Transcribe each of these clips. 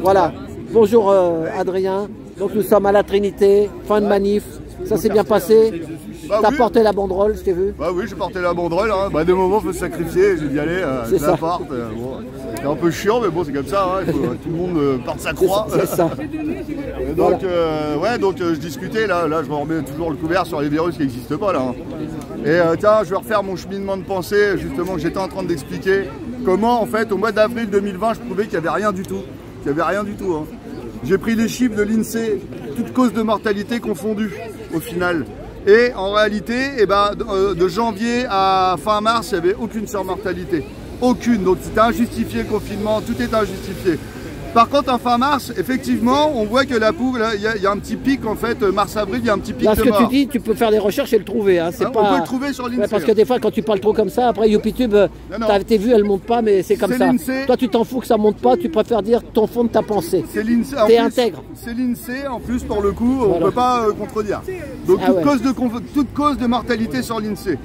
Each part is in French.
Voilà, bonjour Adrien, donc nous sommes à la Trinité, fin de manif, ça s'est bien passé, t'as porté la banderole, je t'ai vu. Bah oui, j'ai porté la banderole, hein. Bah, des moments il faut se sacrifier, j'ai dit allez, je la porte, bon. C'est un peu chiant mais bon c'est comme ça, hein. Il faut, tout le monde porte sa croix. C'est ça. Et donc, voilà. Donc je discutais, là je me remets toujours le couvert sur les virus qui n'existent pas là. Hein. Et tiens, je vais refaire mon cheminement de pensée, justement que j'étais en train d'expliquer comment en fait au mois d'avril 2020 je trouvais qu'il n'y avait rien du tout. Hein. J'ai pris les chiffres de l'INSEE, toutes causes de mortalité confondues au final. Et en réalité, de janvier à fin mars, il n'y avait aucune surmortalité. Aucune. Donc c'était injustifié le confinement, tout est injustifié. Par contre, en fin mars, effectivement, on voit que la poule, il y a un petit pic en fait, mars-avril, il y a un petit pic de mort. Là, ce que tu dis, tu peux faire des recherches et le trouver. Hein. On peut le trouver sur l'INSEE. Ouais, parce que des fois, quand tu parles trop comme ça, après YouTube, tes vues, elles montent pas, mais c'est comme ça. Toi, tu t'en fous que ça monte pas, tu préfères dire ton fond de ta pensée. C'est l'INSEE. T'es intègre. C'est l'INSEE, en plus, pour le coup, on ne peut pas contredire. Donc, toute cause de mortalité sur l'INSEE.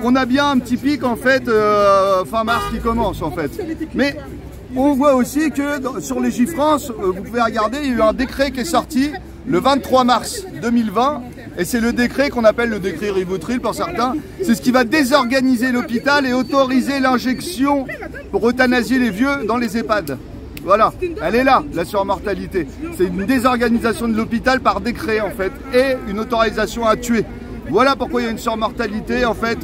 On a bien un petit pic, en fait, fin mars qui commence, en fait. Mais on voit aussi que sur Légifrance, vous pouvez regarder, il y a eu un décret qui est sorti le 23 mars 2020. Et c'est le décret qu'on appelle le décret Rivotril pour certains. C'est ce qui va désorganiser l'hôpital et autoriser l'injection pour euthanasier les vieux dans les EHPAD. Voilà, elle est là, la surmortalité. C'est une désorganisation de l'hôpital par décret en fait, et une autorisation à tuer. Voilà pourquoi il y a une surmortalité en fait.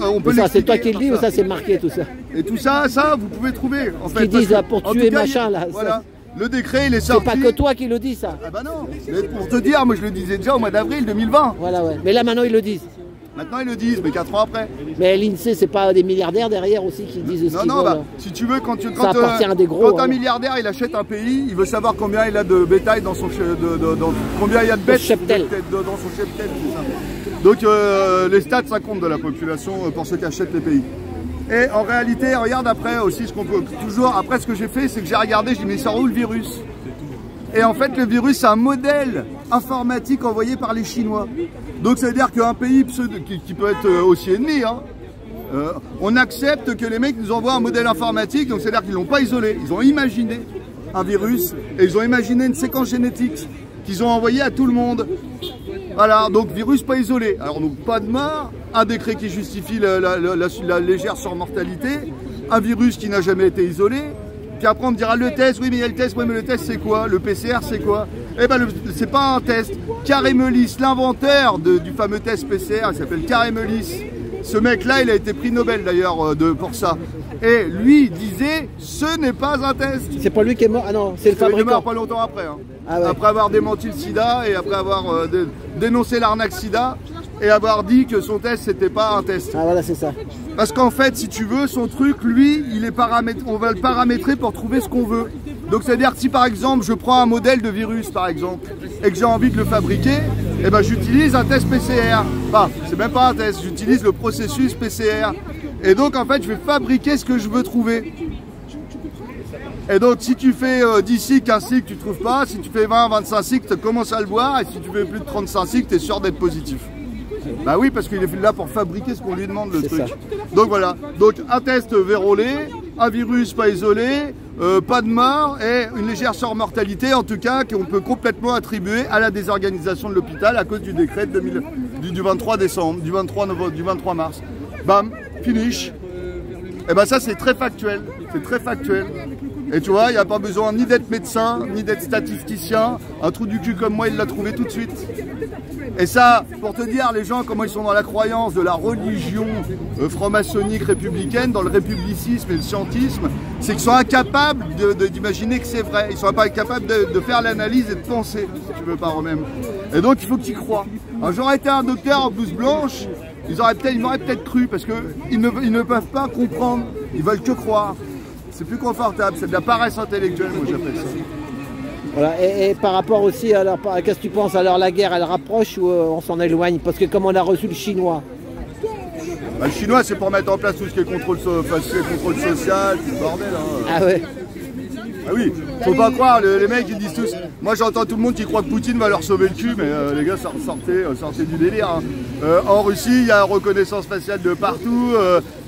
On peut ça, c'est toi qui le dis ou ça c'est marqué tout ça? Et tout ça, vous pouvez trouver en fait. Qui disent là, pour tuer machin là. Voilà. Le décret, il est sorti. C'est pas que toi qui le dis ça. Ah bah non. Mais pour te dire, moi je le disais déjà au mois d'avril 2020. Voilà ouais. Mais là maintenant ils le disent. Maintenant ils le disent, mais 4 ans après. Mais l'INSEE, c'est pas des milliardaires derrière aussi qui disent ce qu'ils veulent. Bah, si tu veux, quand un milliardaire il achète un pays, il veut savoir combien il a de bétail dans son combien il y a de bêtes dans son cheptel. Donc les stats ça compte de la population pour ceux qui achètent les pays. Et en réalité, regarde après aussi ce qu'on peut toujours. Après ce que j'ai fait, c'est que j'ai regardé, j'ai dit mais il sort où le virus? Et en fait, le virus, c'est un modèle informatique envoyé par les Chinois. Donc, ça veut dire qu'un pays qui peut être aussi ennemi, hein, on accepte que les mecs nous envoient un modèle informatique. Donc, c'est-à-dire qu'ils ne l'ont pas isolé. Ils ont imaginé un virus et ils ont imaginé une séquence génétique qu'ils ont envoyée à tout le monde. Voilà, donc virus pas isolé. Alors, donc, pas de mort, un décret qui justifie la légère surmortalité, un virus qui n'a jamais été isolé. Puis après on me dira le test, oui mais il y a le test, oui mais le test c'est quoi? Le PCR c'est quoi? Eh ben c'est pas un test. Carré Melis, l'inventeur du fameux test PCR, il s'appelle Carré Melis. Ce mec là il a été prix Nobel d'ailleurs pour ça. Et lui disait ce n'est pas un test. C'est pas lui qui est mort, ah non, c'est le fabricant. Il est mort pas longtemps après. Hein. Ah ouais. Après avoir démenti le sida et après avoir dénoncé l'arnaque sida et avoir dit que son test c'était pas un test. Ah voilà c'est ça. Parce qu'en fait si tu veux son truc lui il est on va le paramétrer pour trouver ce qu'on veut. Donc c'est à dire que si par exemple je prends un modèle de virus par exemple et que j'ai envie de le fabriquer, eh ben j'utilise un test PCR. Enfin c'est même pas un test, j'utilise le processus PCR. Et donc en fait je vais fabriquer ce que je veux trouver. Et donc si tu fais 10 cycles, 15 cycles, tu ne trouves pas. Si tu fais 20, 25 cycles, tu commences à le voir. Et si tu fais plus de 35 cycles, tu es sûr d'être positif. Bah oui, parce qu'il est là pour fabriquer ce qu'on lui demande, le truc. Ça. Donc voilà, donc un test vérolé, un virus pas isolé, pas de mort et une légère surmortalité, en tout cas, qu'on peut complètement attribuer à la désorganisation de l'hôpital à cause du décret du 23 décembre, du 23 mars. Bam, finish. Et ben ça c'est très factuel, Et tu vois, il n'y a pas besoin ni d'être médecin, ni d'être statisticien. Un trou du cul comme moi, il l'a trouvé tout de suite. Et ça, pour te dire, les gens, comment ils sont dans la croyance de la religion franc-maçonnique républicaine, dans le républicisme et le scientisme, c'est qu'ils sont incapables d'imaginer que c'est vrai. Ils sont pas capables de faire l'analyse et de penser, si tu veux, par eux-mêmes. Et donc, il faut que tu y crois. Alors, j'aurais été un docteur en blouse blanche, ils m'auraient peut-être cru, parce qu'ils ne peuvent pas comprendre, ils veulent que croire. C'est plus confortable, c'est de la paresse intellectuelle, moi j'appelle ça. Voilà, et par rapport aussi, alors qu'est-ce que tu penses? Alors la guerre, elle rapproche ou on s'en éloigne? Parce que comme on a reçu le chinois. Bah, le chinois, c'est pour mettre en place tout ce qui est contrôle social, tout ce bordel. Hein. Ah ouais. Ah oui, faut pas croire, les mecs ils disent tous. Moi j'entends tout le monde qui croit que Poutine va leur sauver le cul, mais les gars sortez du délire. Hein. En Russie, il y a reconnaissance faciale de partout,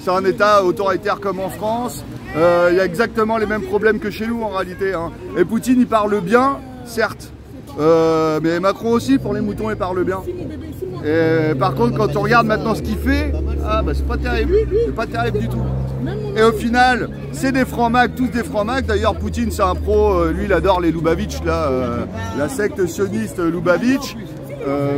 c'est un état autoritaire comme en France. il y a exactement les mêmes problèmes que chez nous en réalité. Hein. Et Poutine, il parle bien, certes. Mais Macron aussi, pour les moutons, il parle bien. Et par contre, quand on regarde maintenant ce qu'il fait, ah bah c'est pas terrible. C'est pas terrible du tout. Et au final, c'est des francs-macs, tous des francs-macs. D'ailleurs, Poutine, c'est un pro. Lui, il adore les Lubavitch, là, la secte sioniste Lubavitch.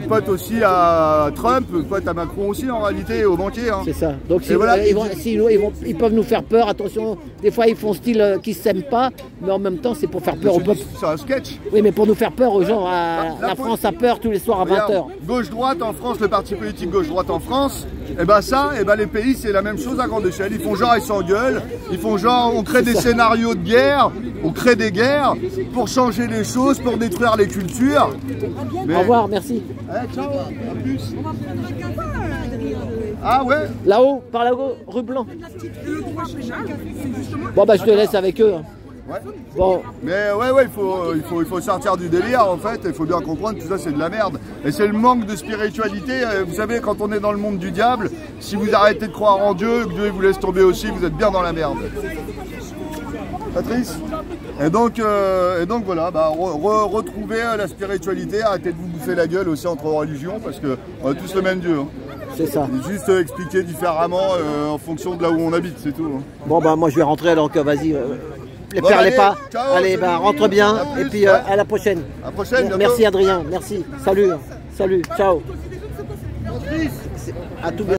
Pote aussi à Trump, pote à Macron aussi en réalité, aux banquiers. Hein. C'est ça. Donc voilà, ils peuvent nous faire peur, attention, des fois ils font style qu'ils ne s'aiment pas, mais en même temps c'est pour faire peur au peuple. C'est un sketch. Oui, mais pour nous faire peur aux gens, la France a peur tous les soirs à 20h. Gauche-droite en France, le parti politique gauche-droite en France, et ben ça, et ben les pays c'est la même chose à grande échelle. Ils font genre, ils s'engueulent, ils font genre, on crée des scénarios de guerre, on crée des guerres pour changer les choses, pour détruire les cultures. Mais... Au revoir, merci. Allez, ciao, à plus. Ah ouais. Là-haut, par là-haut, rue Blanc. Bon bah je te laisse avec eux. Ouais. Bon. Mais ouais, il faut sortir du délire en fait, il faut bien comprendre que tout ça c'est de la merde. Et c'est le manque de spiritualité, vous savez quand on est dans le monde du diable, si vous arrêtez de croire en Dieu, que Dieu vous laisse tomber aussi, vous êtes bien dans la merde. Patrice. Et donc voilà, bah, retrouvez la spiritualité, arrêtez de vous bouffer la gueule aussi entre religions parce qu'on a tous le même Dieu. Hein. C'est ça. Juste expliquer différemment en fonction de là où on habite, c'est tout. Hein. Bon bah moi je vais rentrer donc vas-y. Les bon, perds allez, les pas. Ciao, allez, bah rentre bien et puis à la prochaine. À la prochaine, bientôt. Merci Adrien, merci. Salut, salut, ciao. À tout bientôt.